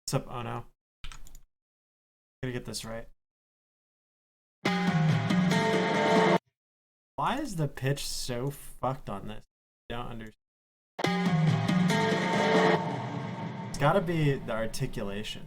What's up? Oh no. Gotta get this right. Why is the pitch so fucked on this? I don't understand. It's gotta be the articulation.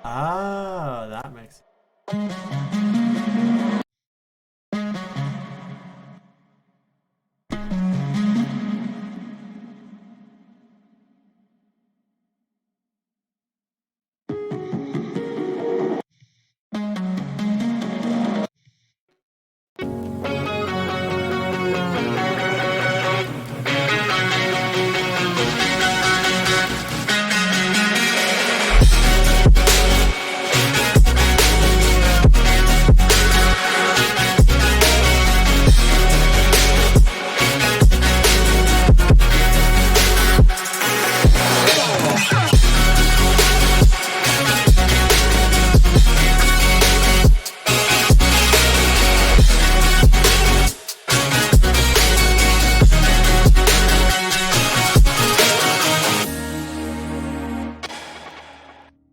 Ah, that makes sense.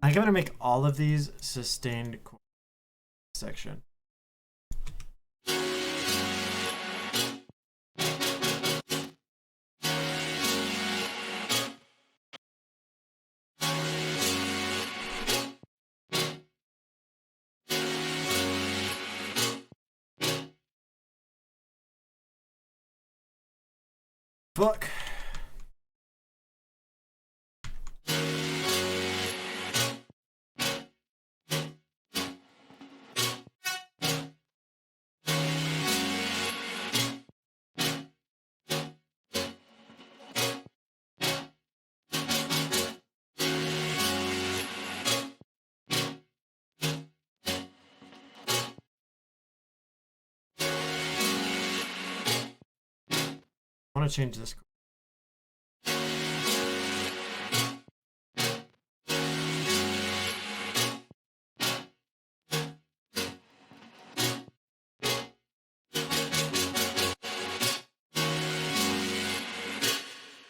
I'm gonna make all of these sustained section. Fuck. I want to change this.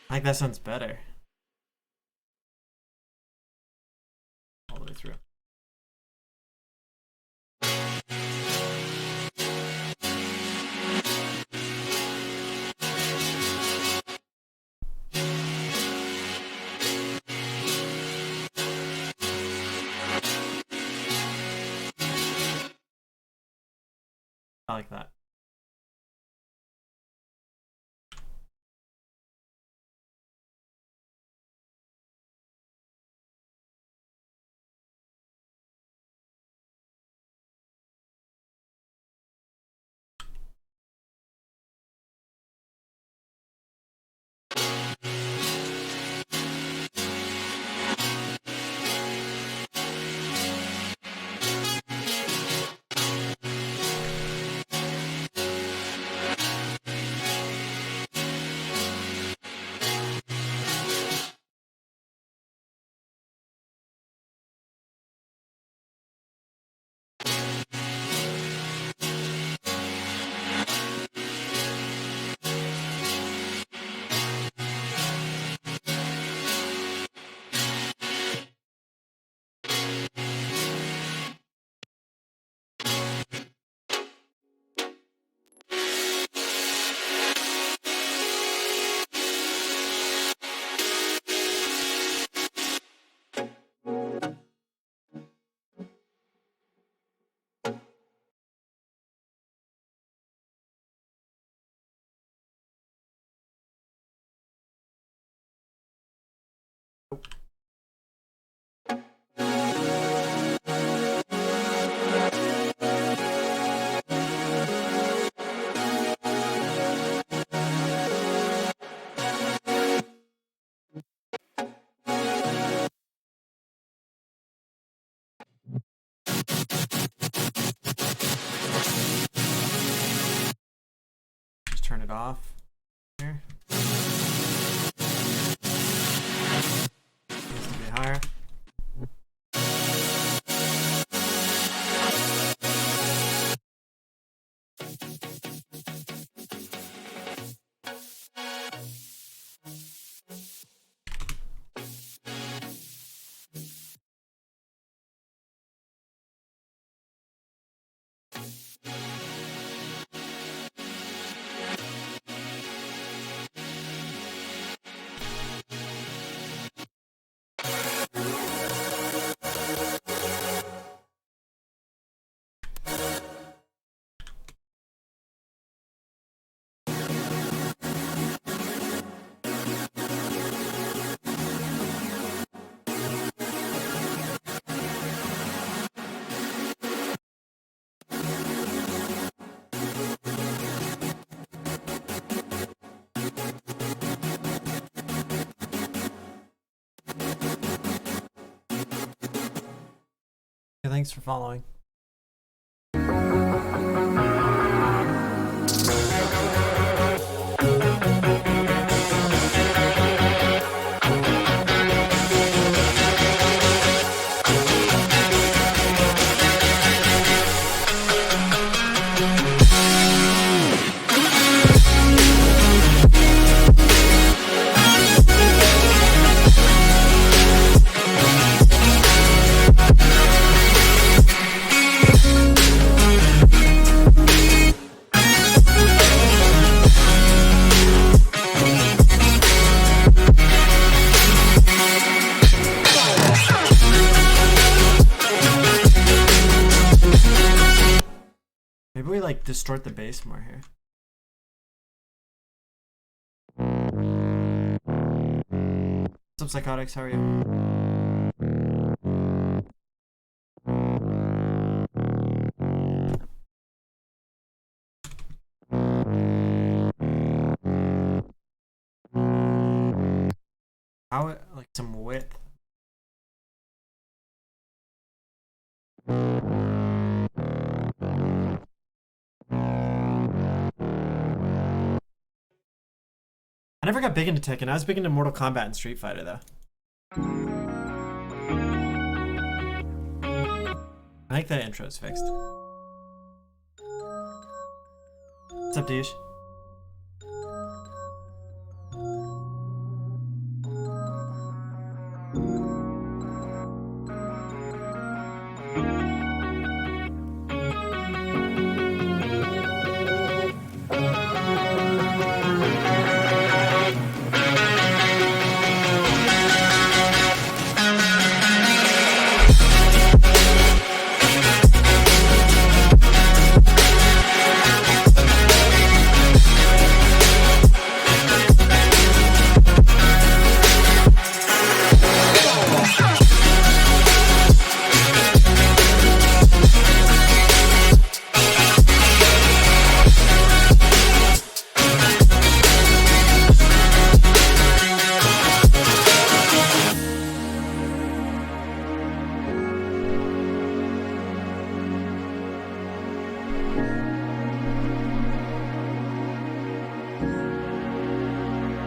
I think that sounds better. All the way through. I like that. Just turn it off here. Needs to be higher. Thanks for following. Maybe we like distort the bass more here. What's up, Psychotics? How are you? How like some width. I never got big into Tekken. I was big into Mortal Kombat and Street Fighter though. I think that intro is fixed. What's up, Dish?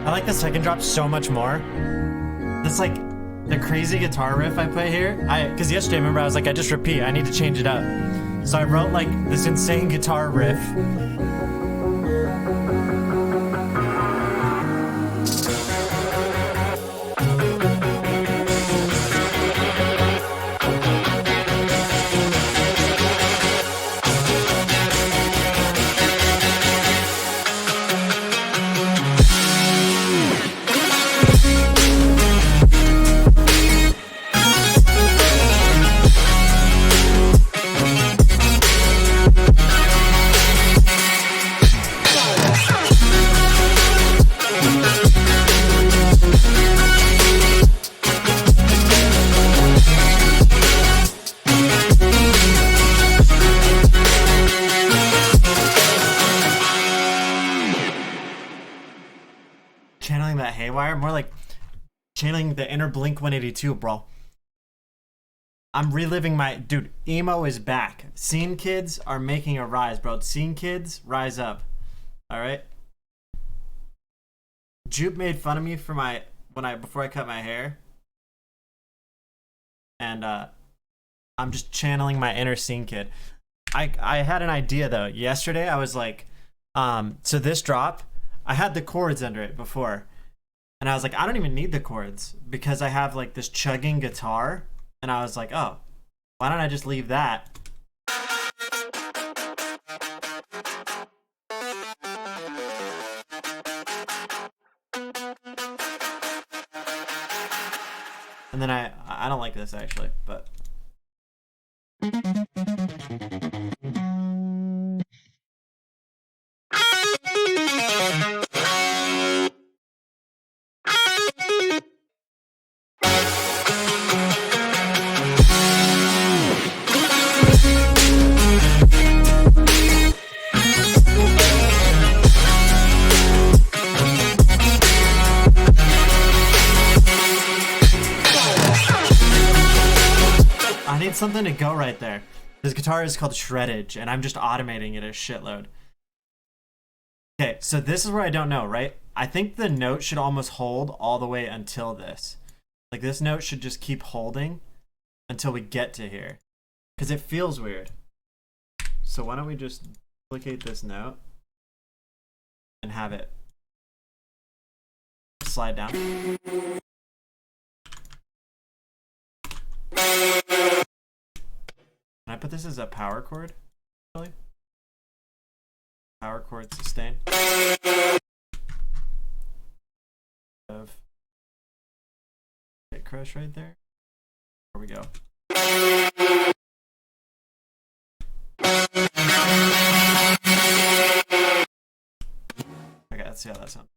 I like the second drop so much more. It's like the crazy guitar riff I play here. Because yesterday, remember, I was like, I just repeat. I need to change it up. So I wrote like this insane guitar riff. Channeling that Haywire, more like channeling the inner Blink 182, bro. I'm reliving my dude. Emo is back. Scene kids are making a rise, bro. Scene kids, rise up. All right. Jupe made fun of me for my before I cut my hair, and I'm just channeling my inner scene kid. I had an idea though. Yesterday I was like, so this drop, I had the chords under it before, and I was like, I don't even need the chords because I have like this chugging guitar. And I was like, oh, why don't I just leave that? And then I don't like this actually, but. I need something to go right there. This guitar is called Shreddage, and I'm just automating it a shitload. Okay, so this is where I don't know, right? I think the note should almost hold all the way until this. Like this note should just keep holding until we get to here. Because it feels weird. So why don't we just duplicate this note and have it slide down. Can I put this as a power chord? Really? Power chord sustain. Of hit crush right there. There we go. Okay, let's see how that sounds.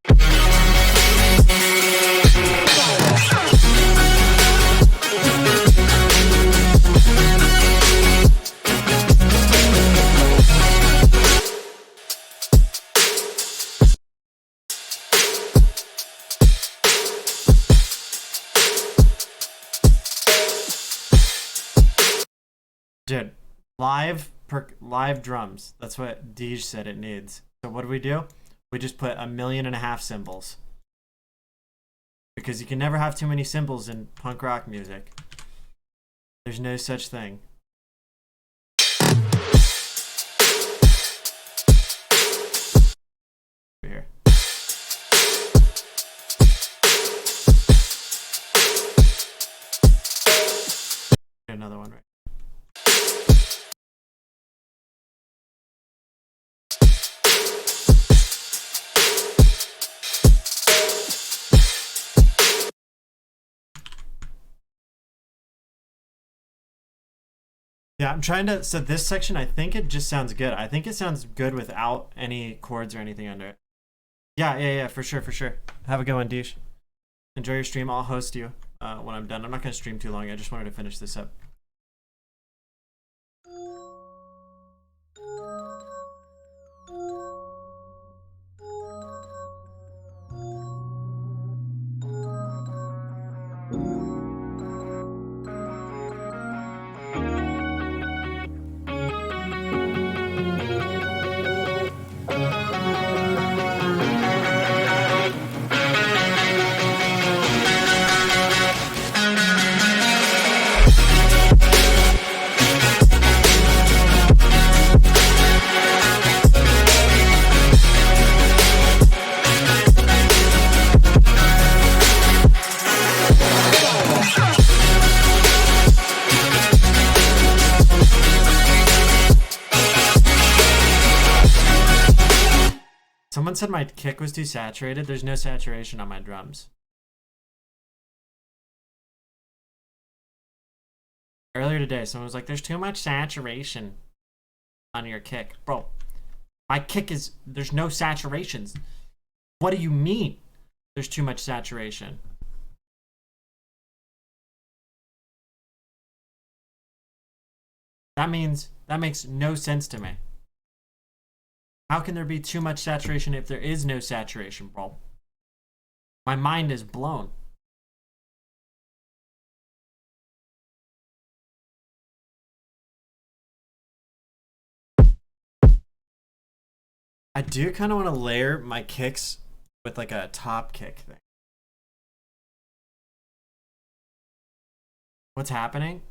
Dude, live drums. That's what Deej said it needs. So what do? We just put 1.5 million cymbals. Because you can never have too many cymbals in punk rock music. There's no such thing. Over here. Another one right. Yeah, I'm trying to, so this section, I think it just sounds good. I think it sounds good without any chords or anything under it. Yeah, for sure. Have a good one, Deesh. Enjoy your stream. I'll host you when I'm done. I'm not going to stream too long. I just wanted to finish this up. Someone said my kick was too saturated. There's no saturation on my drums. Earlier today, someone was like, there's too much saturation on your kick. Bro, my kick is, there's no saturations. What do you mean there's too much saturation? That makes no sense to me. How can there be too much saturation if there is no saturation, bro? My mind is blown. I do kind of want to layer my kicks with like a top kick thing. What's happening?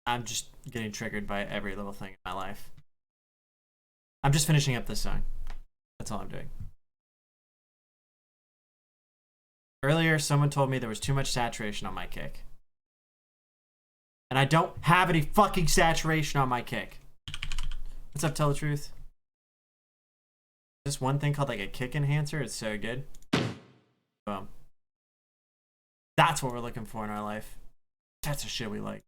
I'm just getting triggered by every little thing in my life. I'm just finishing up this song. That's all I'm doing. Earlier, someone told me there was too much saturation on my kick. And I don't have any fucking saturation on my kick. What's up, Tell the Truth? This one thing called like a kick enhancer. It's so good. Boom. That's what we're looking for in our life. That's the shit we like.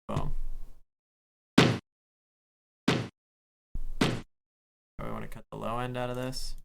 Boom. We want to cut the low end out of this.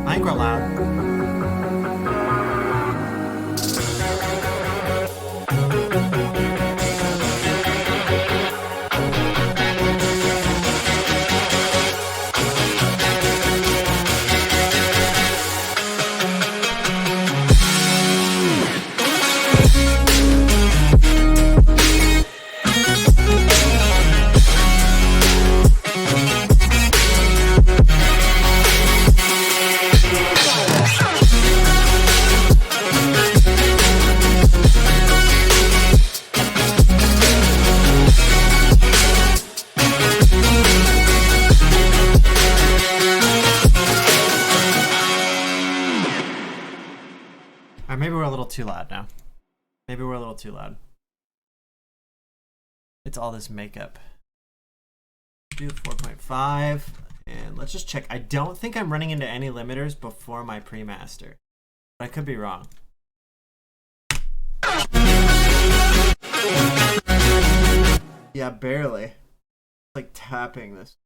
I think we're loud. Or maybe we're a little too loud now. Maybe we're a little too loud. It's all this makeup. Do 4.5. And let's just check. I don't think I'm running into any limiters before my pre-master. But I could be wrong. Yeah, barely. It's like tapping this.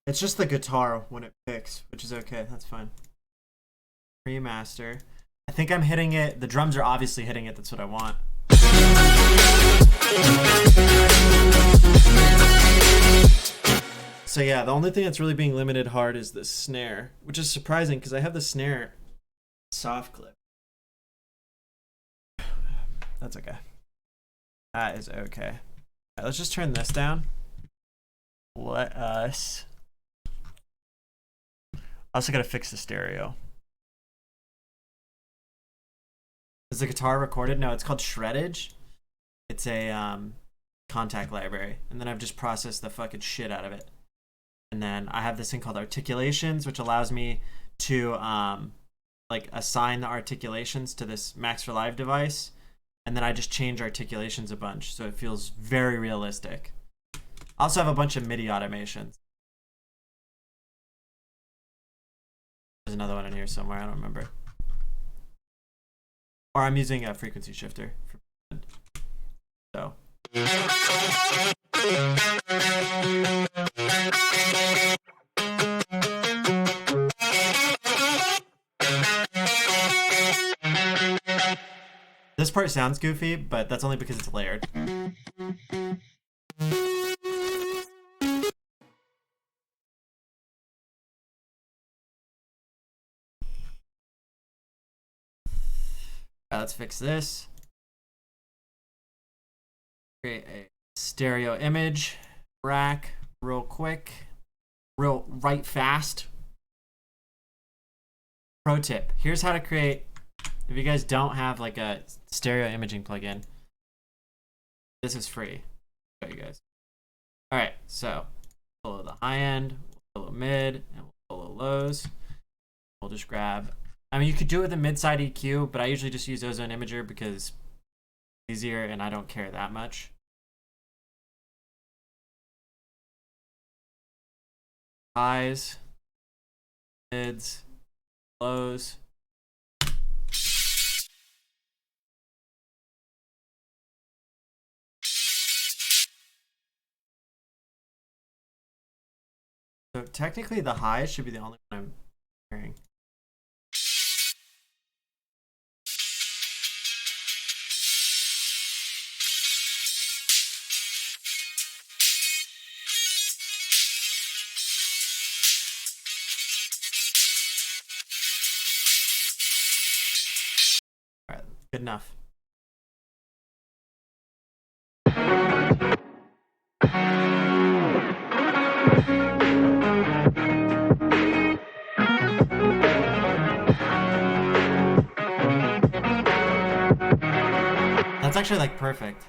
It's just the guitar when it picks, which is okay. That's fine. Pre-master. I think I'm hitting it. The drums are obviously hitting it. That's what I want. So yeah, the only thing that's really being limited hard is the snare, which is surprising because I have the snare soft clip. That's okay. That is okay. All right, let's just turn this down. Let us... I also gotta fix the stereo. Is the guitar recorded? No, it's called Shreddage. It's a contact library. And then I've just processed the fucking shit out of it. And then I have this thing called Articulations, which allows me to like assign the articulations to this Max for Live device. And then I just change articulations a bunch, so it feels very realistic. I also have a bunch of MIDI automations. There's another one in here somewhere, I don't remember. Or I'm using a frequency shifter. So. This part sounds goofy, but that's only because it's layered. Let's fix this. Create a stereo image rack real quick. real write fast. Pro tip. Here's how to create, if you guys don't have like a stereo imaging plugin, this is free. I'll show you guys. All right, so below the high end, below mid, and below lows. We'll just grab, I mean, you could do it with a mid-side EQ, but I usually just use Ozone Imager because it's easier and I don't care that much. Highs, mids, lows. So technically the highs should be the only one I'm hearing. All right, good enough. That's actually like perfect.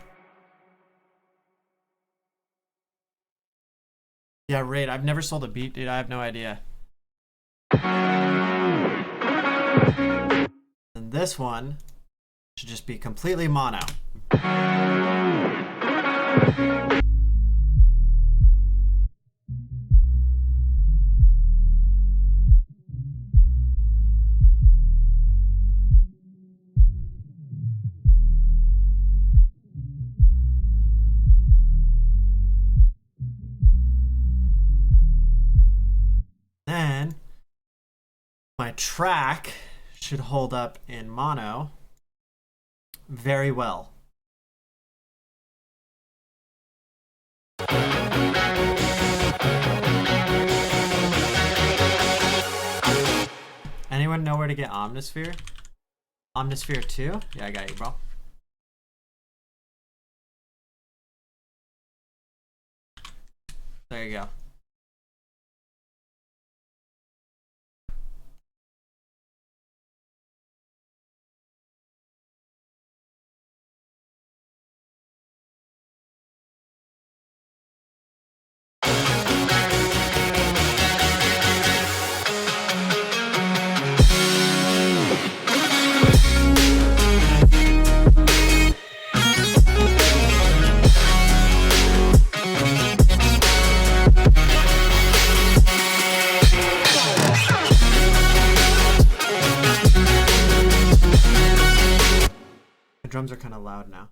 Yeah, Raid, I've never sold a beat, dude. I have no idea. And this one should just be completely mono. Then my track should hold up in mono very well. Anyone know where to get Omnisphere? Omnisphere 2? Yeah, I got you, bro. There you go. The drums are kind of loud now.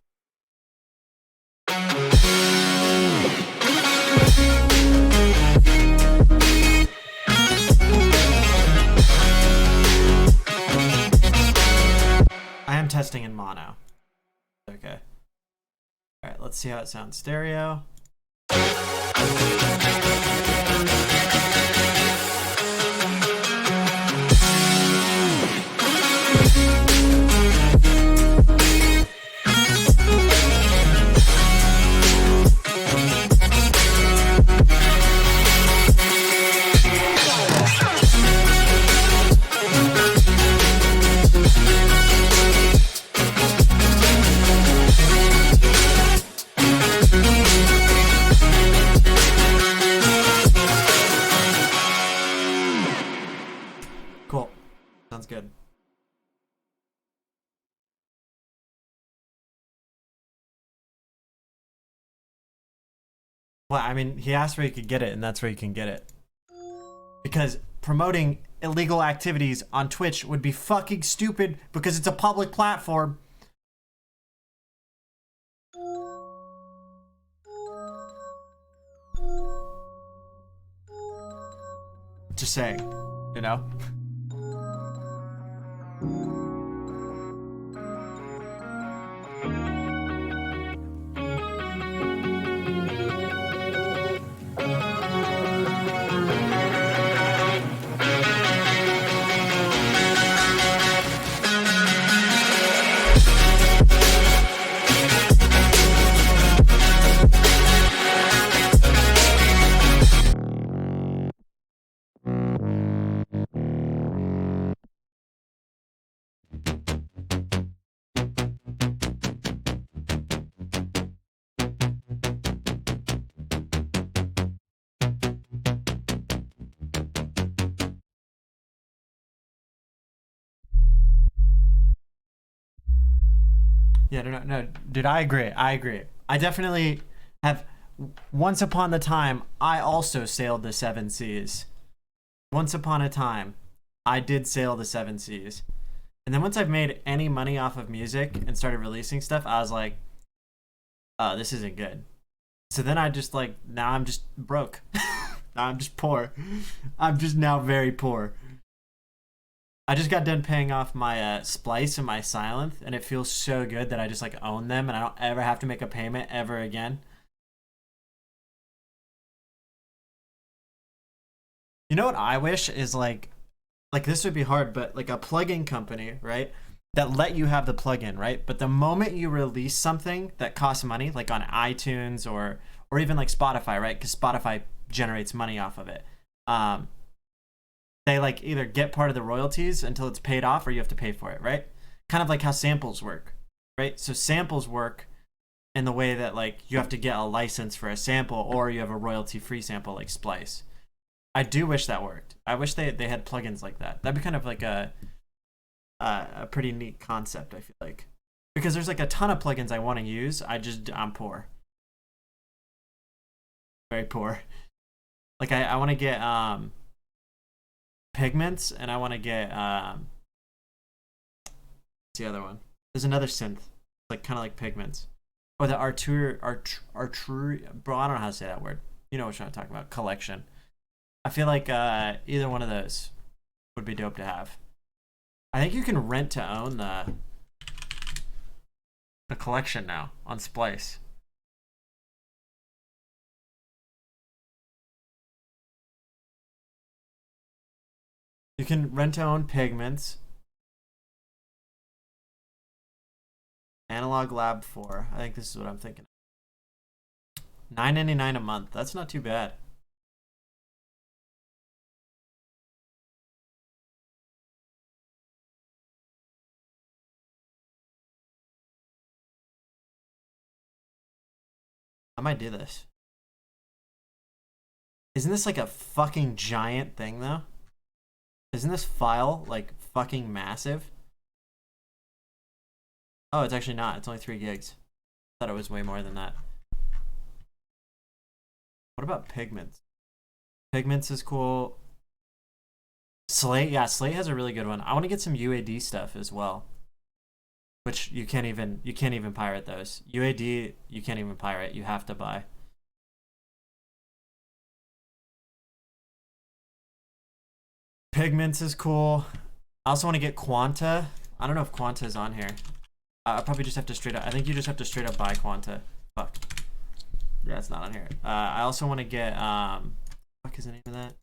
I am testing in mono. Okay. All right, let's see how it sounds stereo. Cool. Sounds good. Well, I mean, he asked where you could get it, and that's where you can get it. Because promoting illegal activities on Twitch would be fucking stupid because it's a public platform. Just saying, you know? Yeah, no, dude, I agree. I definitely have. Once upon a time, I also sailed the seven seas. Once upon a time, I did sail the seven seas. And then once I've made any money off of music and started releasing stuff, I was like, oh, this isn't good. So then I just like, now I'm just broke. Now I'm just poor. I'm just now very poor. I just got done paying off my Splice and my Sylenth, and it feels so good that I just like own them and I don't ever have to make a payment ever again. You know what I wish is like this would be hard, but like a plugin company, right? That let you have the plugin, right? But the moment you release something that costs money, like on iTunes or even like Spotify, right? Because Spotify generates money off of it. They like either get part of the royalties until it's paid off, or you have to pay for it, right? Kind of like how samples work, right? So samples work in the way that like you have to get a license for a sample, or you have a royalty-free sample like Splice. I do wish that worked. I wish they had plugins like that. That'd be kind of like a pretty neat concept, I feel like. Because there's like a ton of plugins I want to use. I'm poor. Very poor. Like I want to get Pigments, and I want to get what's the other one? There's another synth, like kind of like Pigments. Or the Artur, bro, I don't know how to say that word. You know what I'm talking about. Collection. I feel like either one of those would be dope to have. I think you can rent to own the collection now on Splice. You can rent to own Pigments. Analog Lab 4. I think this is what I'm thinking. $9.99 a month. That's not too bad. I might do this. Isn't this like a fucking giant thing though? Isn't this file like fucking massive? Oh, it's actually not. It's only 3 gigs. I thought it was way more than that. What about Pigments? Pigments is cool. Slate, yeah, Slate has a really good one. I want to get some UAD stuff as well. Which you can't even pirate those. UAD you can't even pirate. You have to buy. Pigments is cool. I also want to get Quanta. I don't know if Quanta is on here. I probably just have to straight up. I think you just have to straight up buy Quanta. Fuck. Yeah, it's not on here. I also want to get fuck is the name of that?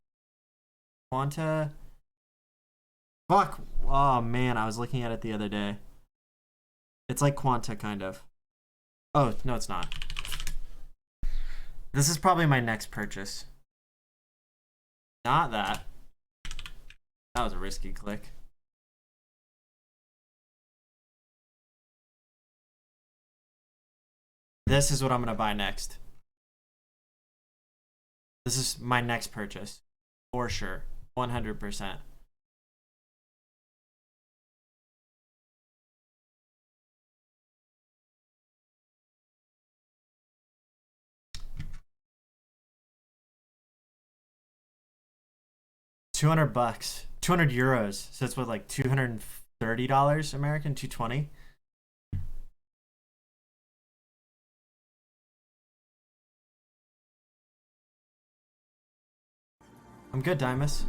Quanta. Fuck. Oh man, I was looking at it the other day. It's like Quanta kind of. Oh no, it's not. This is probably my next purchase. Not that. That was a risky click. This is what I'm gonna buy next. This is my next purchase. For sure. 100%. $200. 200 euros. So it's what, like $230 American? 220? I'm good, Dimus.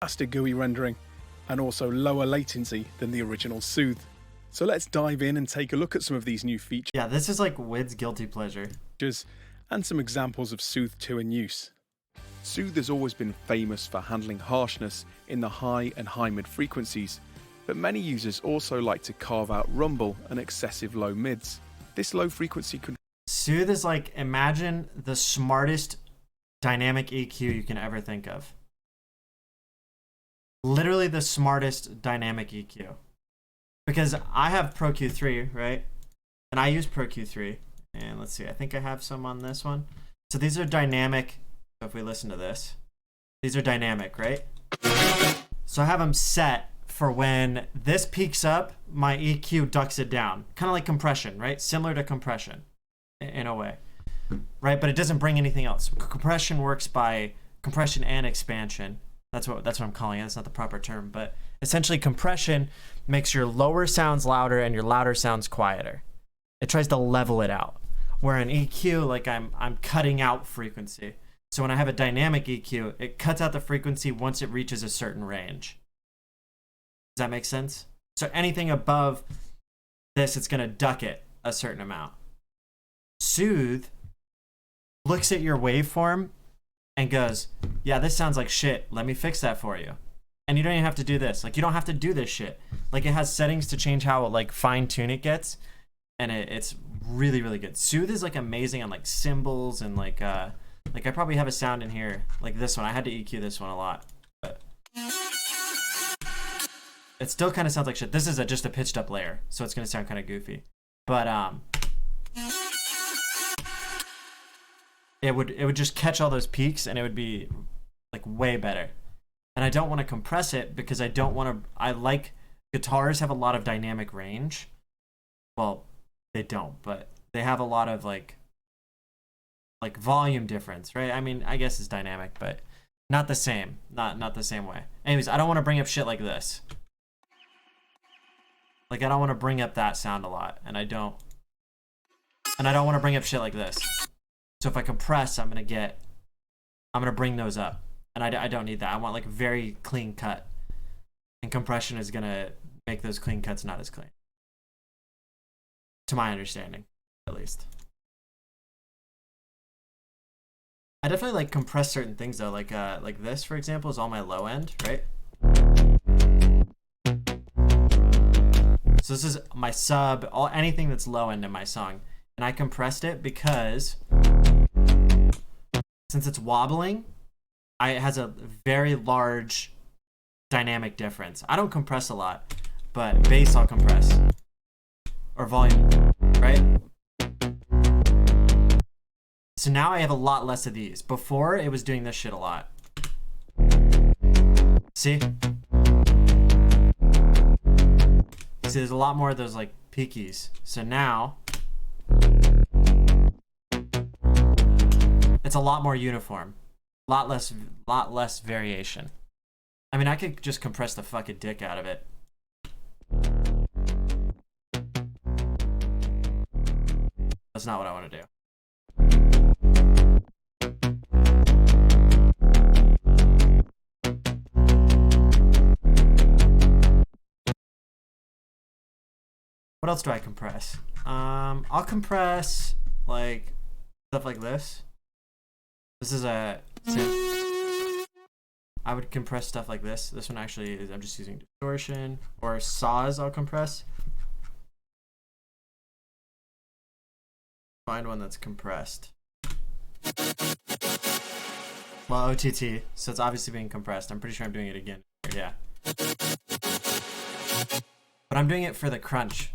Faster GUI rendering and also lower latency than the original Soothe. So let's dive in and take a look at some of these new features. Yeah, this is like Wid's guilty pleasure. And some examples of Soothe 2 in use. Soothe has always been famous for handling harshness in the high and high mid frequencies, but many users also like to carve out rumble and excessive low mids. This low frequency control. Soothe is like, imagine the smartest dynamic EQ you can ever think of. Literally the smartest dynamic EQ. Because I have Pro Q3, right? And I use Pro Q3. And let's see, I think I have some on this one. So these are dynamic. So if we listen to this, these are dynamic, right? So I have them set for when this peaks up, my EQ ducks it down. Kind of like compression, right? Similar to compression in a way, right? But it doesn't bring anything else. Compression works by compression and expansion. That's what I'm calling it. It's not the proper term, but essentially compression makes your lower sounds louder and your louder sounds quieter. It tries to level it out. Where in EQ, like I'm cutting out frequency. So when I have a dynamic EQ, it cuts out the frequency once it reaches a certain range. Does that make sense? So anything above this, it's going to duck it a certain amount. Soothe looks at your waveform and goes, yeah, this sounds like shit. Let me fix that for you. And you don't even have to do this. Like, you don't have to do this shit. Like, it has settings to change how like fine tune it gets. And it's really, really good. Soothe is like amazing on like cymbals and like I probably have a sound in here like this one. I had to EQ this one a lot, but it still kind of sounds like shit. This is just a pitched up layer, so it's gonna sound kind of goofy. But it would just catch all those peaks and it would be like way better. And I don't want to compress it because I don't want to. I like guitars have a lot of dynamic range. Well, they don't, but they have a lot of like volume difference, right? I mean, I guess it's dynamic, but not the same. Not the same way. Anyways, I don't want to bring up shit like this. Like, I don't want to bring up that sound a lot, and I don't want to bring up shit like this. So if I compress, I'm gonna bring those up, and I don't need that. I want like very clean cut, and compression is gonna make those clean cuts not as clean. To my understanding, at least. I definitely like compress certain things though, like this, for example, is all my low end, right? So this is my sub, anything that's low end in my song. And I compressed it because since it's wobbling, it has a very large dynamic difference. I don't compress a lot, but bass I'll compress. Or volume, right? So now I have a lot less of these. Before, it was doing this shit a lot. See? See, there's a lot more of those like peakies. So now, it's a lot more uniform. Lot less variation. I mean, I could just compress the fucking dick out of it. That's not what I want to do. What else do I compress? I'll compress like stuff like this. This is I would compress stuff like this. This one actually is, I'm just using distortion, or saws I'll compress. Find one that's compressed. Well, OTT, so it's obviously being compressed. I'm pretty sure I'm doing it again. Yeah. But I'm doing it for the crunch.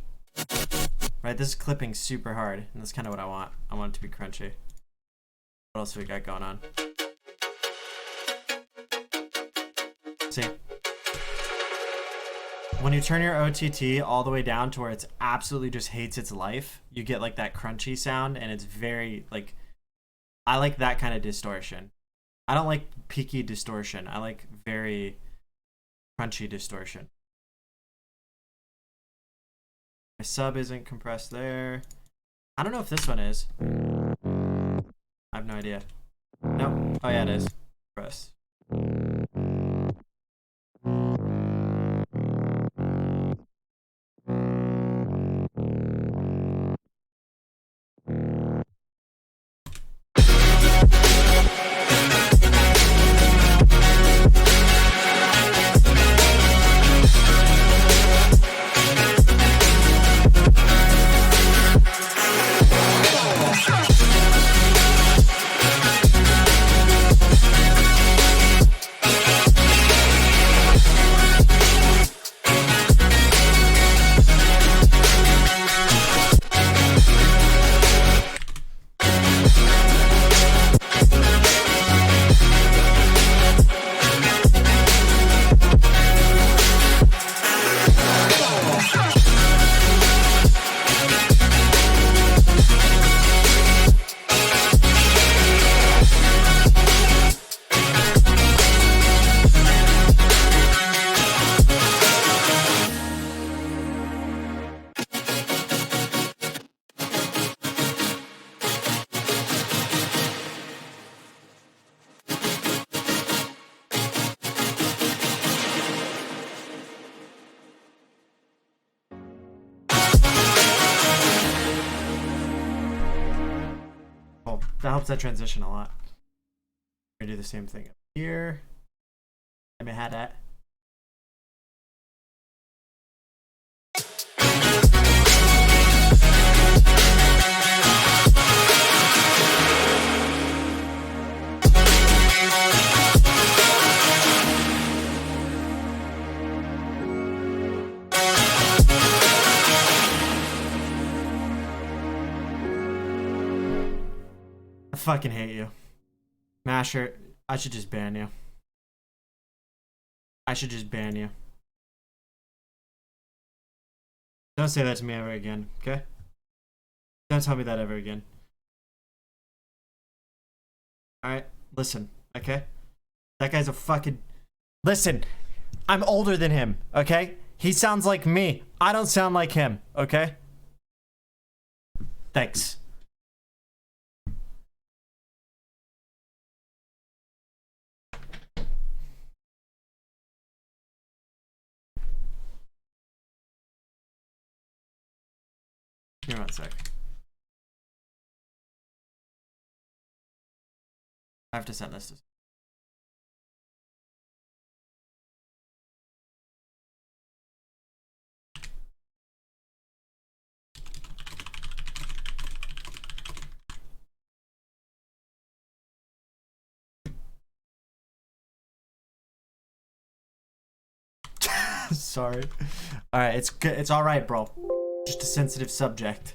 Right, this is clipping super hard, and that's kind of what I want. I want it to be crunchy. What else have we got going on? See? When you turn your OTT all the way down to where it's absolutely just hates its life, you get like that crunchy sound, and it's very like, I like that kind of distortion. I don't like peaky distortion. I like very crunchy distortion. My sub isn't compressed there. I don't know if this one is. I have no idea. Nope. Oh yeah, it is. Compressed. helps that transition a lot. We're gonna do the same thing up here. I mean, had that. I fucking hate you. Masher, I should just ban you. I should just ban you. Don't say that to me ever again, okay? Don't tell me that ever again. Alright, listen, okay? That guy's a fucking... Listen, I'm older than him, okay? He sounds like me. I don't sound like him, okay? Thanks. Give me 1 sec. I have to send this to... Sorry. Alright, it's good. It's alright, bro. Just a sensitive subject.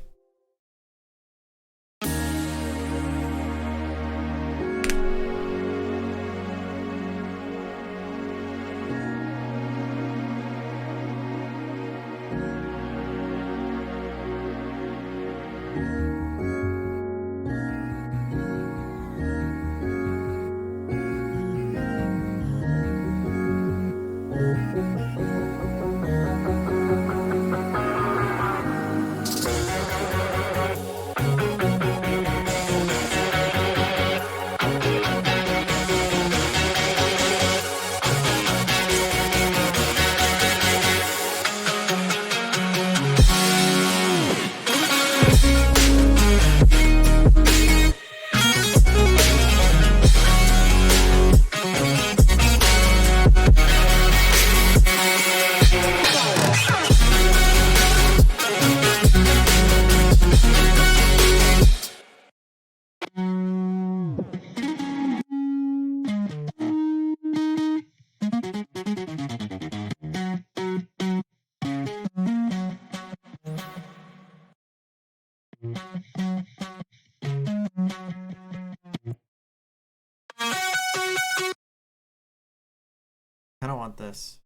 I don't want this.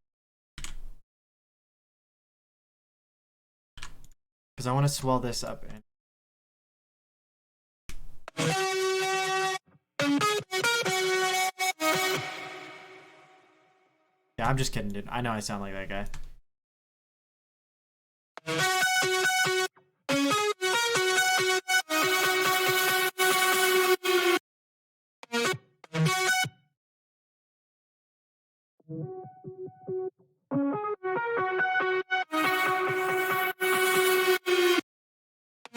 Because I want to swell this up. Yeah, I'm just kidding, dude. I know I sound like that guy.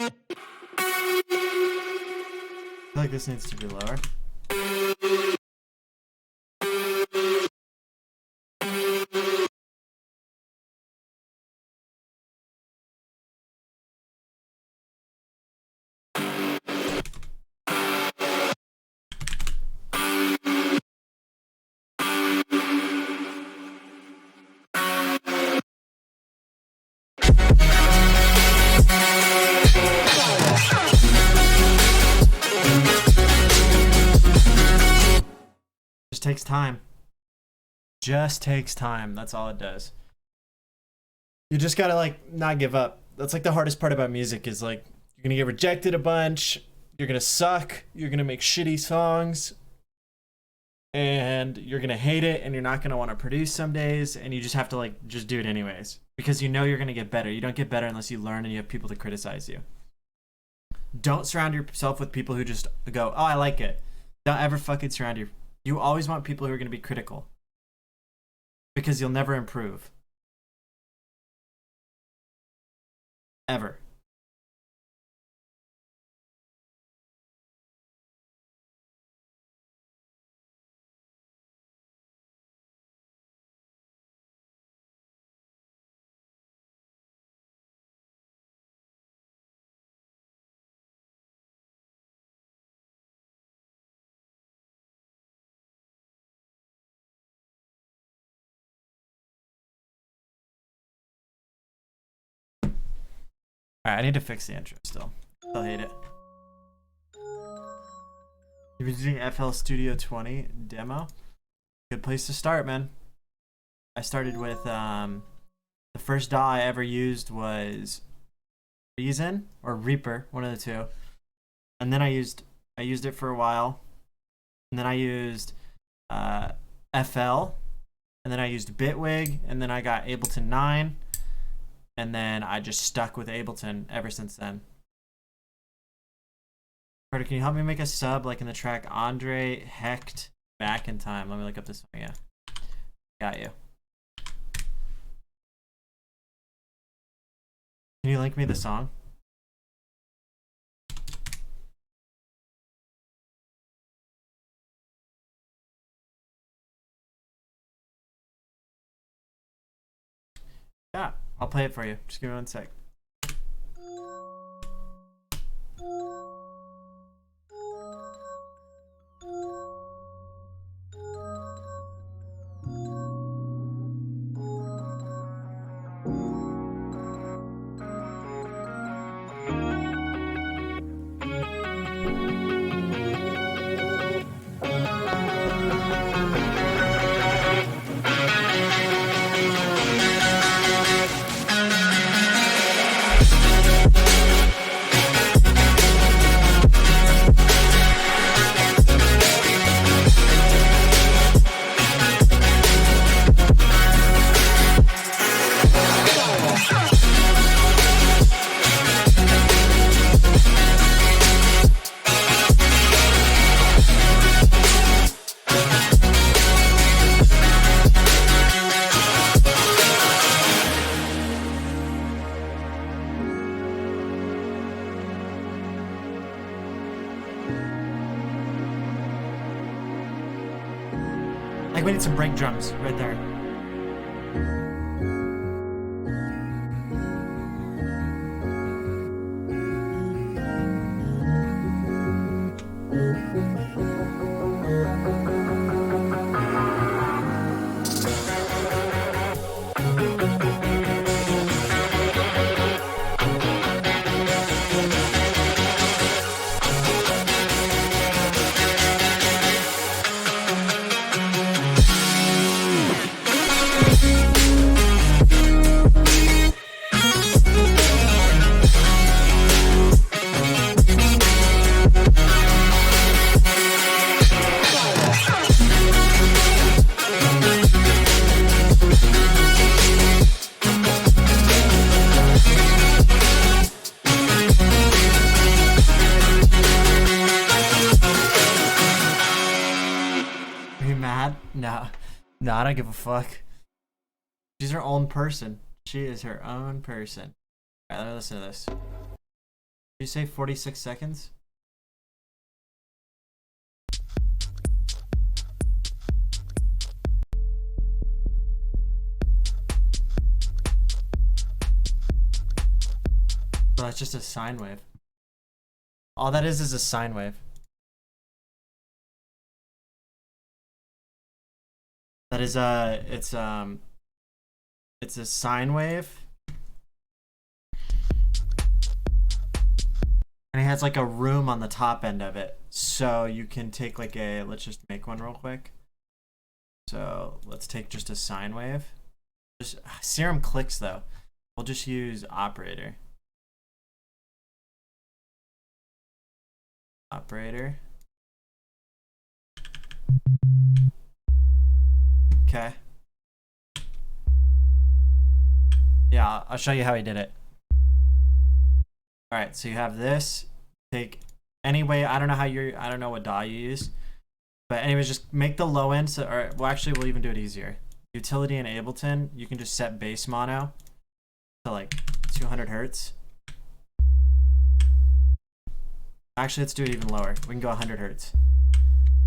I feel like this needs to be lower. Just takes time. Just takes time. That's all it does. You just gotta like not give up. That's like the hardest part about music is like you're gonna get rejected a bunch, you're gonna suck, you're gonna make shitty songs, and you're gonna hate it, and you're not gonna want to produce some days, and you just have to like just do it anyways. Because you know you're gonna get better. You don't get better unless you learn and you have people to criticize you. Don't surround yourself with people who just go, oh, I like it. Don't ever fucking surround you. You always want people who are gonna be critical. Because you'll never improve. Ever. Alright, I need to fix the intro still. Still hate it. You're using FL Studio 20 demo? Good place to start, man. I started with, the first DAW I ever used was Reason or Reaper, one of the two. And then I used it for a while. And then I used FL. And then I used Bitwig. And then I got Ableton 9. And then I just stuck with Ableton ever since then. Carter, can you help me make a sub like in the track Andre Hecht Back in Time? Let me look up this one. Yeah. Got you. Can you link me the song? Yeah, I'll play it for you. Just give me 1 sec. Like we need some break drums right there. No. No, I don't give a fuck. She's her own person. She is her own person. Alright, let me listen to this. Did you say 46 seconds? So that's just a sine wave. All that is a sine wave. That is it's a sine wave. And it has like a room on the top end of it. So you can take like a, let's just make one real quick. So let's take just a sine wave. Just Serum clicks though. We'll just use operator. Operator. Okay. Yeah, I'll show you how he did it. Alright, so you have this. Take any way, I don't know what DAW you use. But anyways, just make the low end, or well actually we'll even do it easier. Utility in Ableton, you can just set bass mono to like 200 hertz. Actually, let's do it even lower. We can go 100 hertz.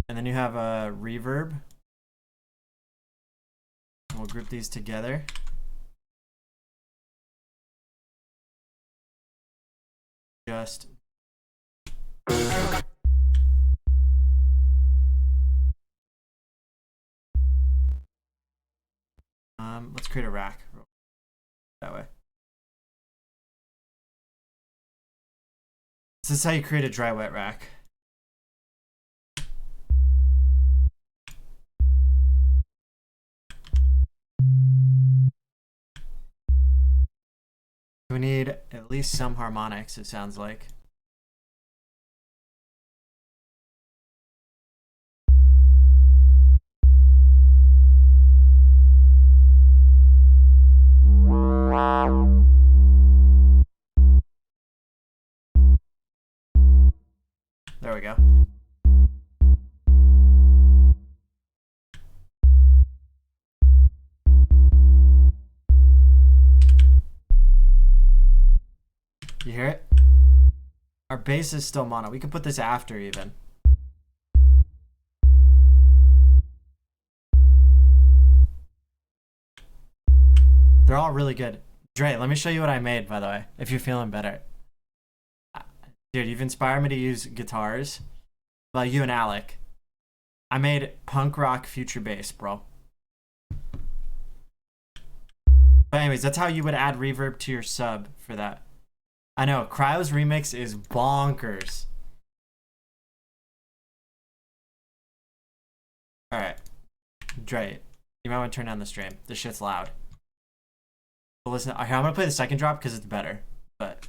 And then you have a reverb. We'll group these together. Just let's create a rack that way. This is how you create a dry wet rack. We need at least some harmonics, it sounds like. There we go. You hear it? Our bass is still mono. We can put this after even. They're all really good. Dre, let me show you what I made, by the way, if you're feeling better. Dude, you've inspired me to use guitars. Well, you and Alec. I made punk rock future bass, bro. But anyways, that's how you would add reverb to your sub for that. I know, Cryo's remix is bonkers. Alright. Dre, you might want to turn down the stream. This shit's loud. But listen, here, I'm gonna play the second drop because it's better. But...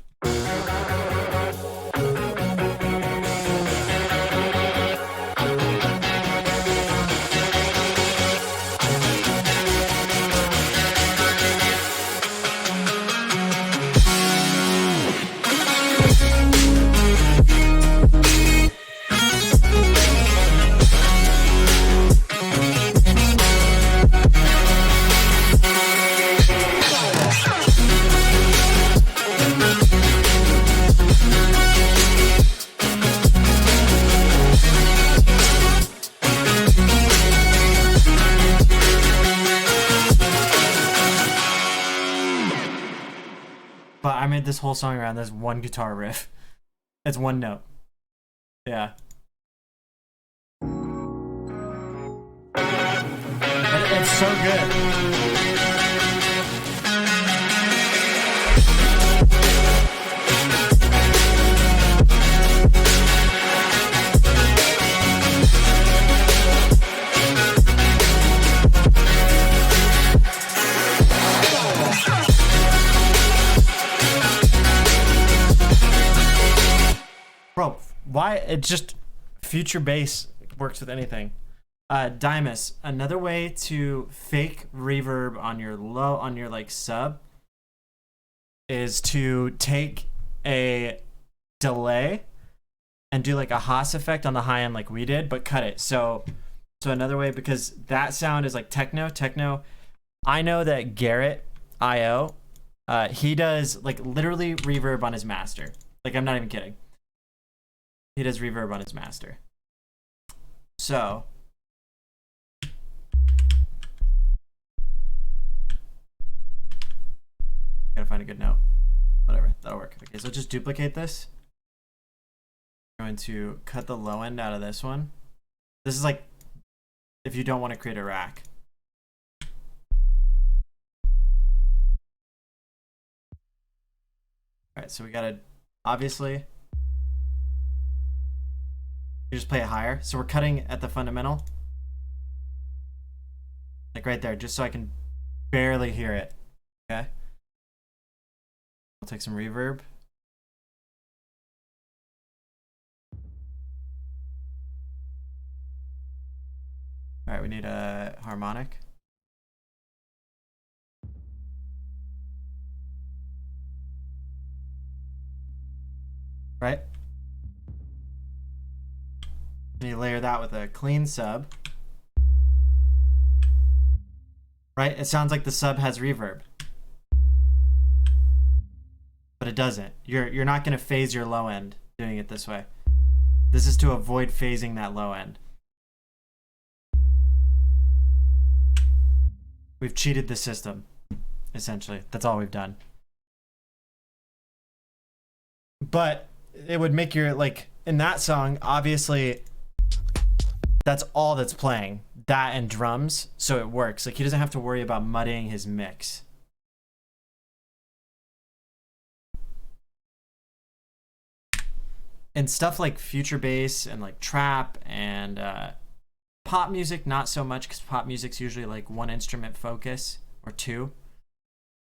But I made this whole song around this one guitar riff. It's one note. Yeah. It's so good. Bro, why? It just future bass works with anything. Dymus, another way to fake reverb on your like sub is to take a delay and do like a Haas effect on the high end like we did, but cut it. So another way, because that sound is like techno. I know that Garrett IO, he does like literally reverb on his master. Like, I'm not even kidding. He does reverb on his master. So gotta find a good note. Whatever, that'll work. Okay, so just duplicate this. I'm going to cut the low end out of this one. This is like if you don't want to create a rack. All right, so we gotta obviously you just play it higher. So we're cutting at the fundamental, like right there, just so I can barely hear it. Okay. We'll take some reverb. All right, we need a harmonic. Right? And you layer that with a clean sub. Right? It sounds like the sub has reverb. But it doesn't. You're not going to phase your low end doing it this way. This is to avoid phasing that low end. We've cheated the system, essentially. That's all we've done. But it would make your, like, in that song, obviously, that's all that's playing. That and drums, so it works. Like, he doesn't have to worry about muddying his mix. and stuff like future bass and like trap and pop music, not so much, because pop music's usually like one instrument focus or two.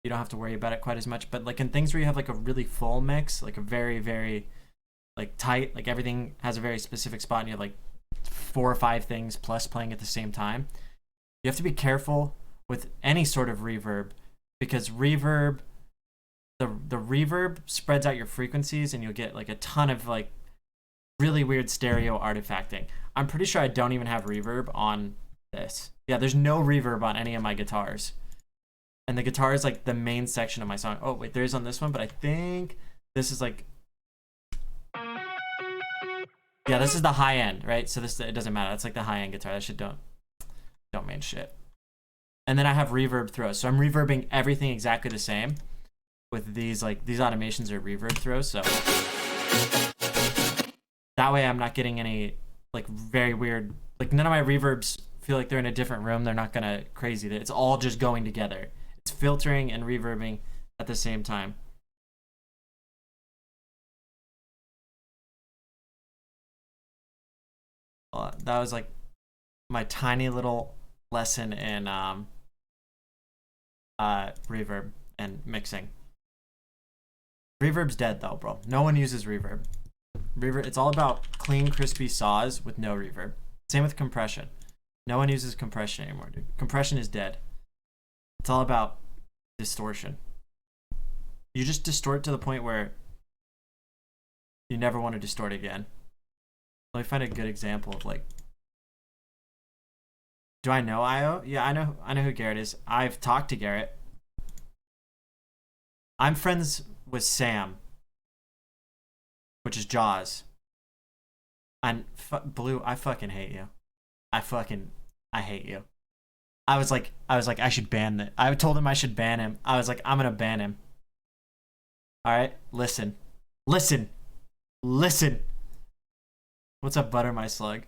You don't have to worry about it quite as much. But like in things where you have like a really full mix, like a very, very like tight, like everything has a very specific spot and you have like 4 or 5 things plus playing at the same time, you have to be careful with any sort of reverb, because reverb, the reverb spreads out your frequencies and you'll get like a ton of like really weird stereo artifacting. I'm pretty sure I don't even have reverb on this. Yeah, there's no reverb on any of my guitars. And the guitar is like the main section of my song. Oh, wait, there is on this one, but I think this is like... Yeah, this is the high end, right? So this, it doesn't matter. That's like the high end guitar. That shit don't mean shit. And then I have reverb throws. So I'm reverbing everything exactly the same with these, like, these automations are reverb throws. So that way I'm not getting any like very weird, like none of my reverbs feel like they're in a different room. They're not gonna crazy. It's all just going together. It's filtering and reverbing at the same time. That was like my tiny little lesson in reverb and mixing. Reverb's dead though, bro. No one uses reverb. Reverb, it's all about clean, crispy saws with no reverb. Same with compression. No one uses compression anymore, dude. Compression is dead. It's all about distortion. You just distort to the point where you never want to distort again. Let me find a good example of like... Do I know IO? Yeah, I know who Garrett is. I've talked to Garrett. I'm friends with Sam, which is Jaws. And Blue, I fucking hate you. I hate you. I was like, I should ban that. I told him I should ban him. I was like, I'm gonna ban him. All right, listen. What's up, Butter My Slug?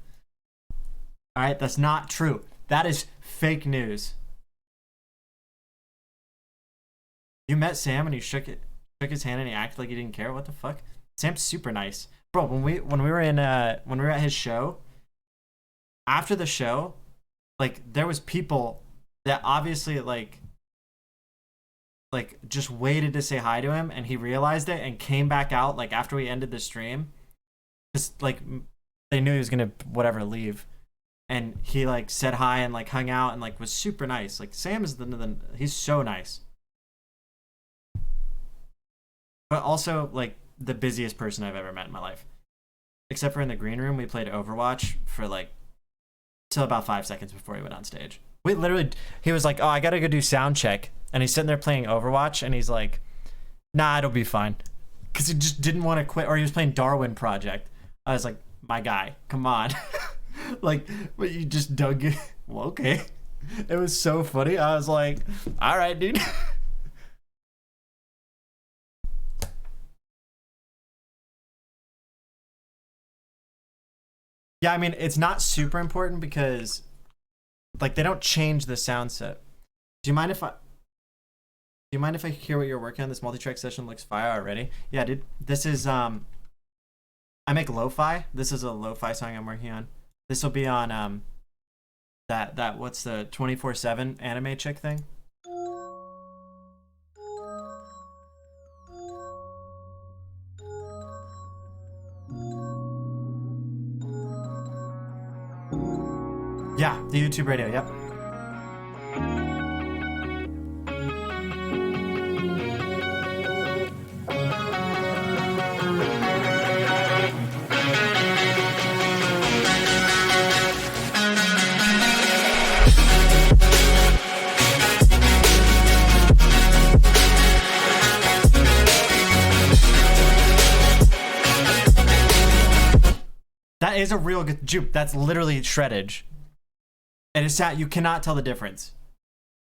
All right, that's not true. That is fake news. You met Sam and you shook his hand and he acted like he didn't care. What the fuck? Sam's super nice, bro. When we were at his show, after the show, like there was people that obviously like just waited to say hi to him, and he realized it and came back out like after we ended the stream, just like they knew he was gonna leave, and he like said hi and like hung out and like was super nice. Like Sam is he's so nice, but also like the busiest person I've ever met in my life. Except for in the green room, we played Overwatch for like till about 5 seconds before he went on stage. He was like, oh, I gotta go do sound check, and he's sitting there playing Overwatch, and he's like, nah, it'll be fine, because he just didn't want to quit. Or he was playing Darwin Project. I was like, my guy, come on. Like, but you just dug it. Well, okay. It was so funny. I was like, all right, dude. Yeah, I mean, it's not super important because like they don't change the sound set. Do you mind if I hear what you're working on? This multi-track session looks fire already. Yeah, dude. This is I make lo-fi. This is a lo-fi song I'm working on. This will be on that what's the 24/7 anime chick thing? Yeah, the YouTube radio, yep. That is a real good juke. That's literally shreddage. And it's sad. You cannot tell the difference.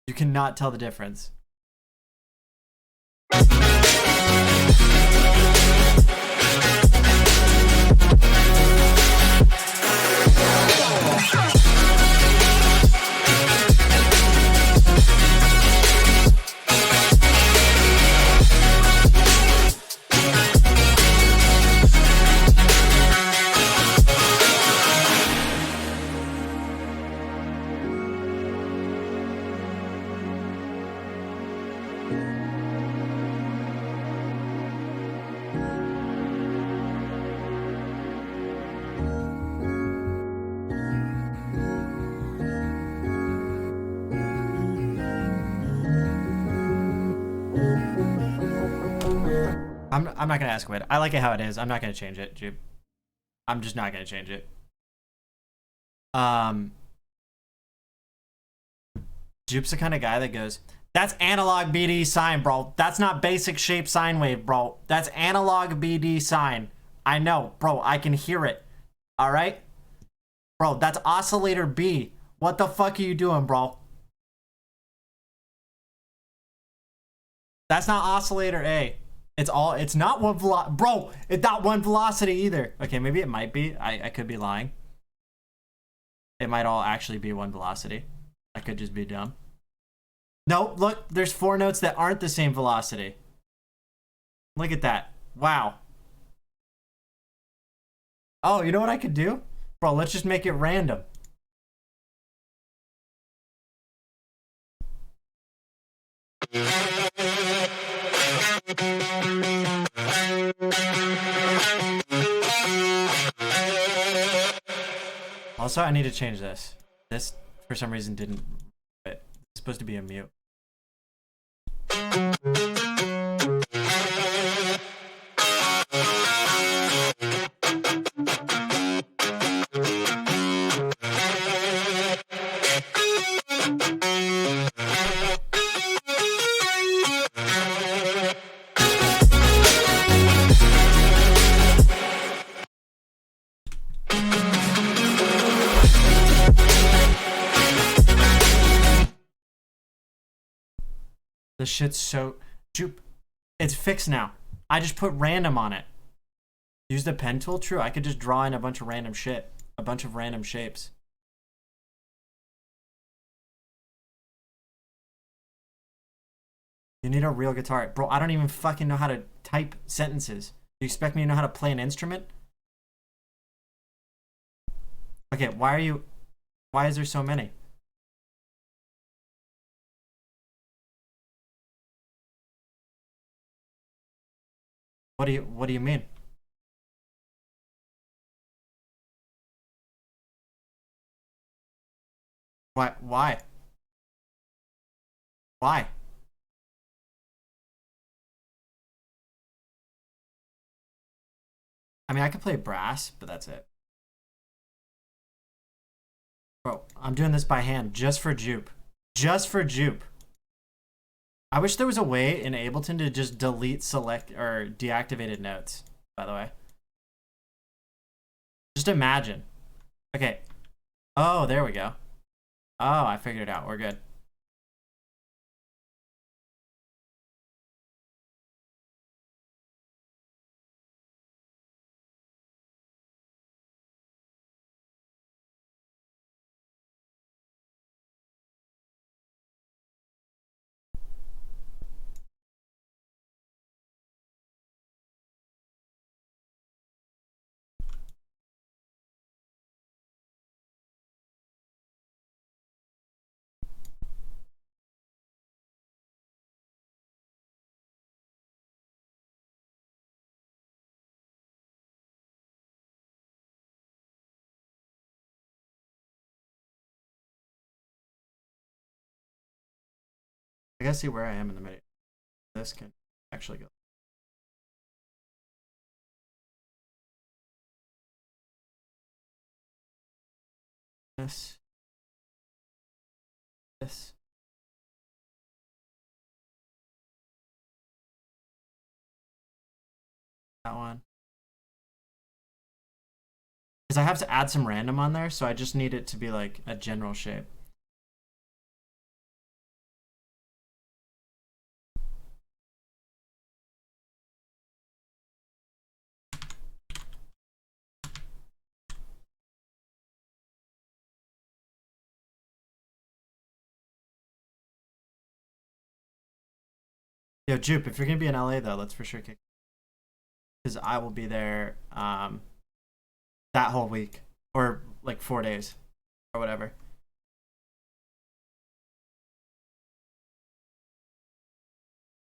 You cannot tell the difference. I'm not gonna ask what. I like it how it is. I'm not gonna change it, Jupe. I'm just not gonna change it. Jupe's the kind of guy that goes, that's analog BD sine, bro. That's not basic shape sine wave, bro. That's analog BD sine. I know, bro. I can hear it. All right? Bro, that's oscillator B. What the fuck are you doing, bro? That's not oscillator A. It's not one velocity. Bro, it's not one velocity either. Okay, maybe it might be. I could be lying. It might all actually be one velocity. I could just be dumb. No, look, there's 4 notes that aren't the same velocity. Look at that. Wow. Oh, you know what I could do? Bro, let's just make it random. Also, I need to change this. This, for some reason, didn't fit. It's supposed to be a mute. This shit's so... Jupe, it's fixed now. I just put random on it. Use the pen tool? True, I could just draw in a bunch of random shit. A bunch of random shapes. You need a real guitar. Bro, I don't even fucking know how to type sentences. You expect me to know how to play an instrument? Okay, why is there so many? What do you mean? Why? Why? I mean, I could play brass, but that's it. Bro, I'm doing this by hand just for Jupe. Just for Jupe. I wish there was a way in Ableton to just delete select or deactivated notes, by the way. Just imagine. Okay. Oh, there we go. Oh, I figured it out. We're good. I gotta see where I am in the MIDI. This can actually go. This. That one. Because I have to add some random on there, so I just need it to be like a general shape. Yo, Jupe, if you're gonna be in LA though, let's for sure kick. Because I will be there that whole week. Or like 4 days. Or whatever.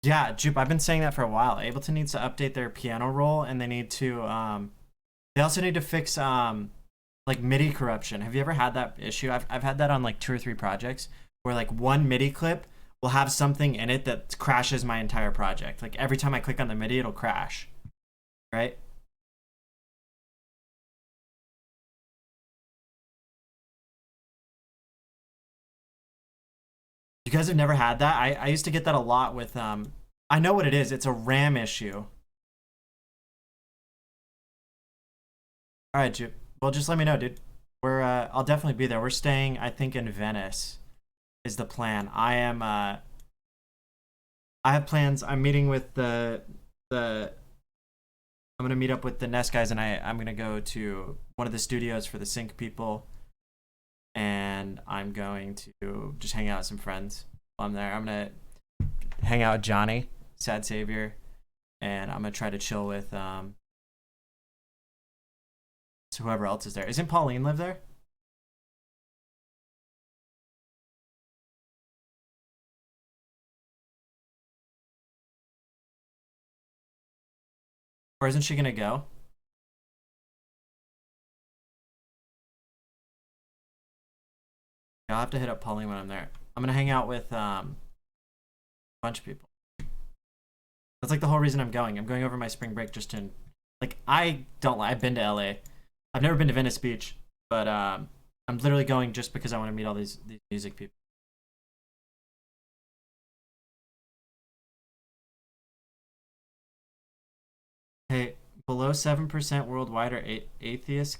Yeah, Jupe, I've been saying that for a while. Ableton needs to update their piano roll, and they need to they also need to fix like MIDI corruption. Have you ever had that issue? I've had that on like 2 or 3 projects where like one MIDI clip will have something in it that crashes my entire project. Like every time I click on the MIDI, it'll crash, right? You guys have never had that? I used to get that a lot with, I know what it is. It's a RAM issue. All right, Jupe. Well, just let me know, dude. I'll definitely be there. We're staying, I think, in Venice is the plan. I have plans. I'm meeting with I'm gonna meet up with the Nest guys, and I'm gonna go to one of the studios for the Sync people, and I'm going to just hang out with some friends while I'm there. I'm gonna hang out with Johnny, Sad Savior, and I'm gonna try to chill with whoever else is there. Isn't Pauline live there? Or isn't she gonna go? I'll have to hit up Pauline when I'm there. I'm gonna hang out with a bunch of people. That's like the whole reason I'm going. I'm going over my spring break just to, like, I've been to LA. I've never been to Venice Beach, but I'm literally going just because I want to meet all these music people. Hey, below 7% worldwide are atheists,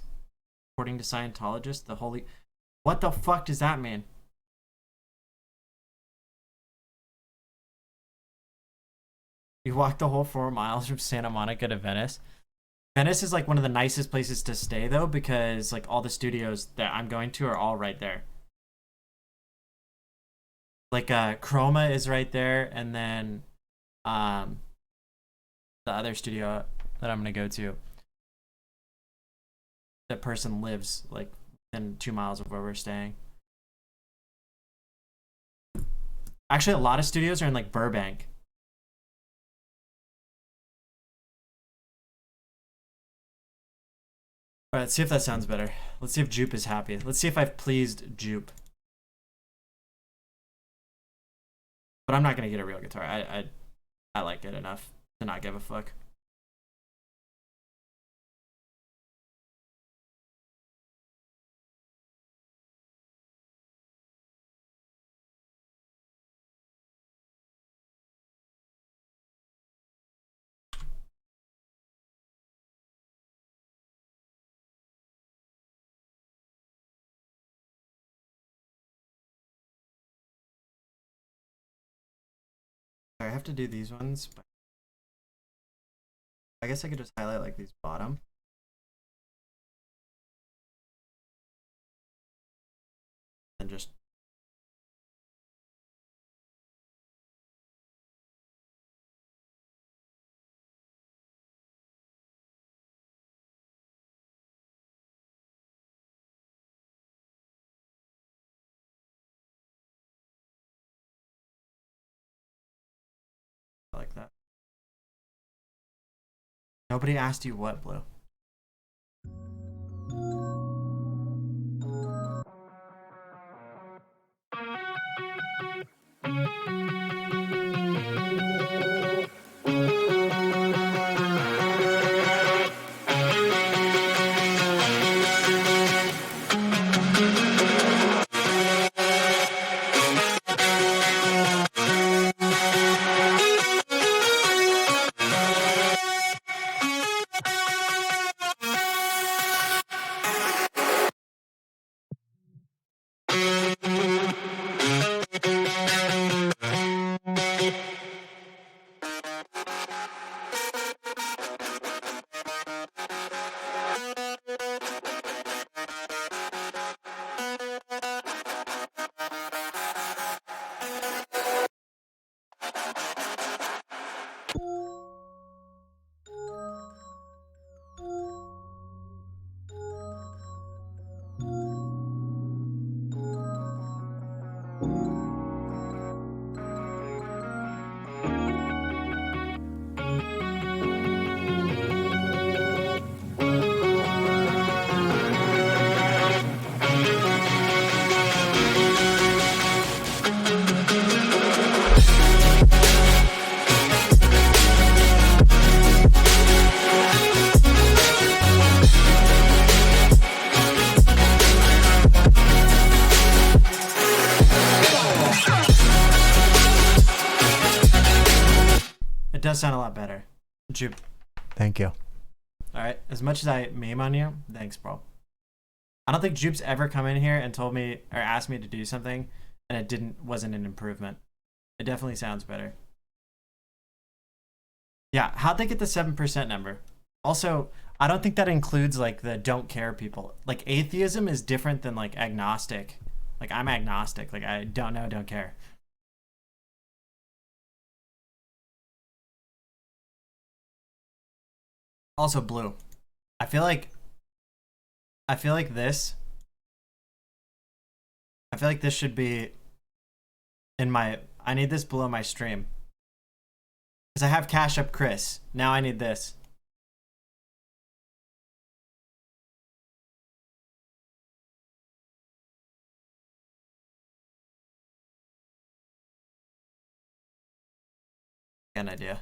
according to Scientologists. What the fuck does that mean? You walked the whole 4 miles from Santa Monica to Venice. Venice is like one of the nicest places to stay though, because like all the studios that I'm going to are all right there. Like Chroma is right there, and then the other studio that I'm gonna go to, that person lives like within 2 miles of where we're staying. Actually, a lot of studios are in like Burbank. All right, let's see if that sounds better. Let's see if Jupe is happy. Let's see if I've pleased Jupe. But I'm not gonna get a real guitar. I like it enough to not give a fuck. I have to do these ones, but I guess I could just highlight like these bottom. And just like that. Nobody asked you what, Blue. sound a lot better. Jupe, thank you. All right, as much as I meme on you, thanks, bro. I don't think Jupe's ever come in here and told me or asked me to do something and it wasn't an improvement. It definitely sounds better. Yeah, how'd they get the 7% number? Also, I don't think that includes like the don't care people. Like atheism is different than like agnostic. Like I'm agnostic. Like I don't know, don't care. Also blue. I feel like this. I feel like this should be in my. I need this below my stream. Because I have Cash Up Chris. Now I need this. An idea.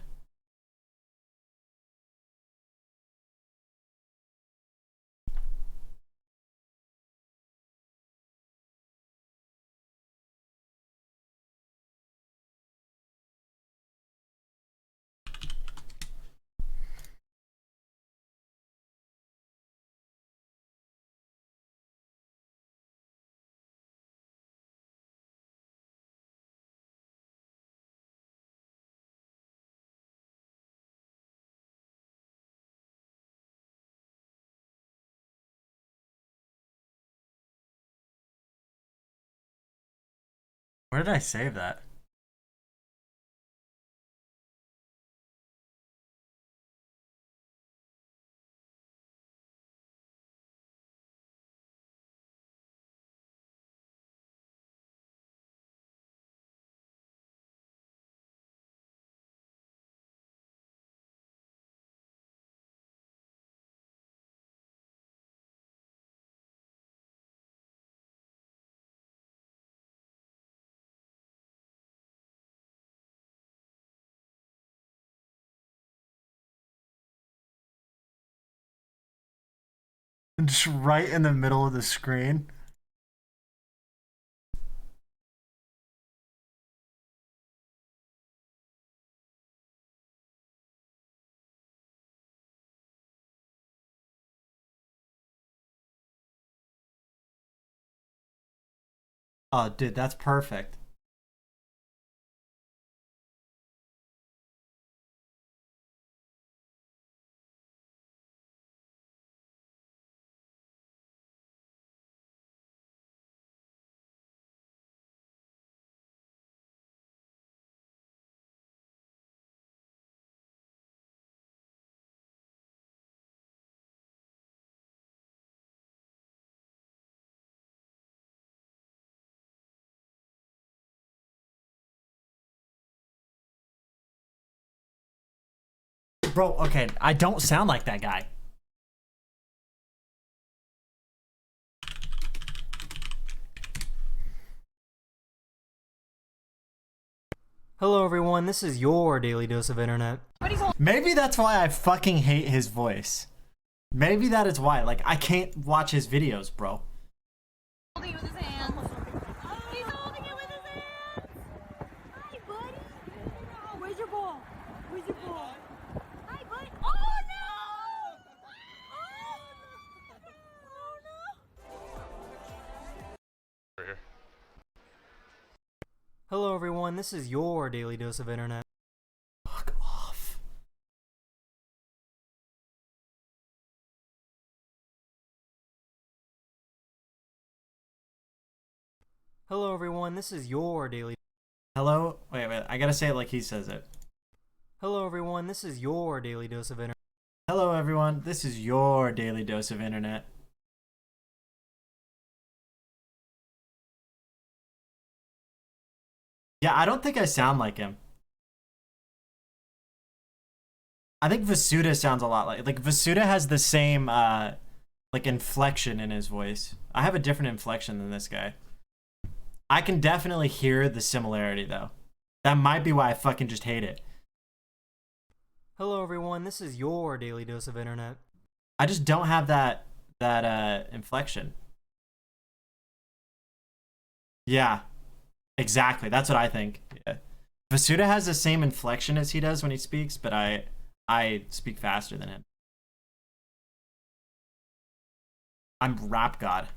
Where did I save that? Just right in the middle of the screen. Oh, dude, that's perfect. Bro, okay, I don't sound like that guy. Hello everyone, this is your daily dose of internet. Maybe that's why I fucking hate his voice. Maybe that is why. Like, I can't watch his videos, bro. Holding it with his hands. He's holding it with his hands. Hi, buddy. Where's your ball? Where's your ball? Hi, buddy. Oh, no! Oh, no! Hello everyone, this is your daily dose of internet. Fuck off. Hello everyone, this is your daily. Hello? Wait, I gotta say it like he says it. Hello everyone, this is your daily dose of internet. Hello, everyone. This is your daily dose of internet. Yeah, I don't think I sound like him. I think Vasuda sounds a lot like Vasuda has the same like inflection in his voice. I have a different inflection than this guy. I can definitely hear the similarity though. That might be why I fucking just hate it. Hello everyone, this is your daily dose of internet. I just don't have that inflection. Yeah. Exactly. That's what I think. Yeah. Vasuda has the same inflection as he does when he speaks, but I speak faster than him. I'm rap god.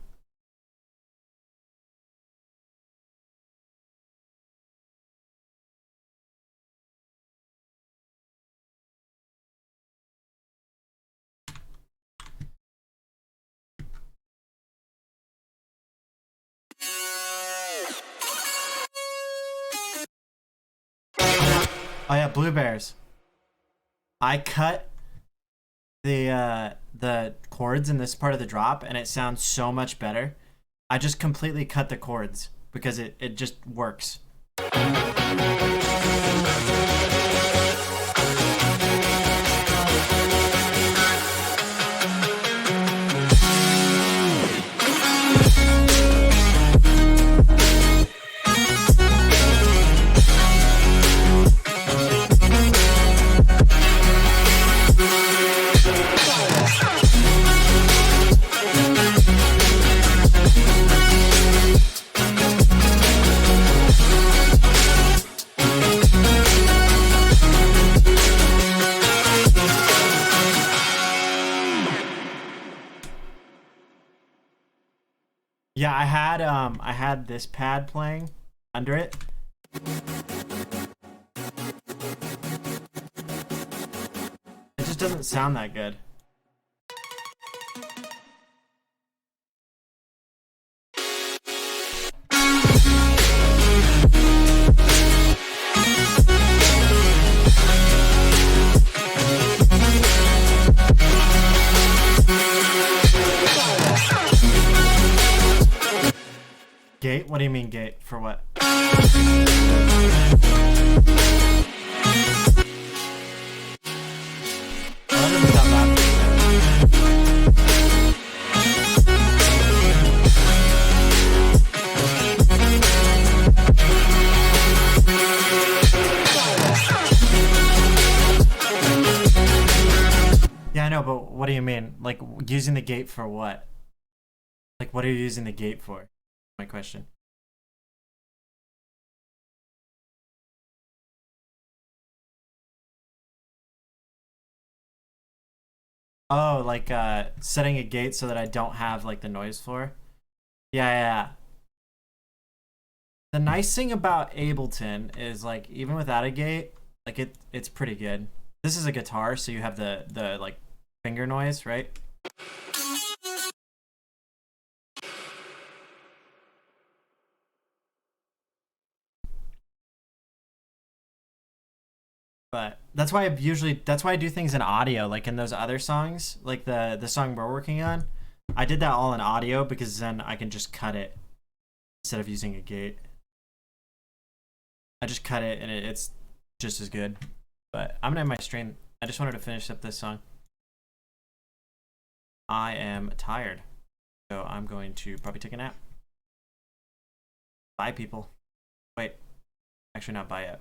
Oh yeah, Blue Bears. I cut the chords in this part of the drop and it sounds so much better. I just completely cut the chords because it just works. Yeah, I had this pad playing under it. It just doesn't sound that good. Gate? What do you mean gate? For what? Yeah, I know, but what do you mean? Like, using the gate for what? Like, what are you using the gate for? My question. Oh, like setting a gate so that I don't have like the noise floor. Yeah. The nice thing about Ableton is like even without a gate, like it's pretty good. This is a guitar, so you have the like finger noise, right? But that's why I do things in audio, like in those other songs, like the song we're working on. I did that all in audio because then I can just cut it instead of using a gate. I just cut it and it's just as good. But I'm gonna end my stream. I just wanted to finish up this song. I am tired, so I'm going to probably take a nap. Bye, people. Wait, actually not bye yet.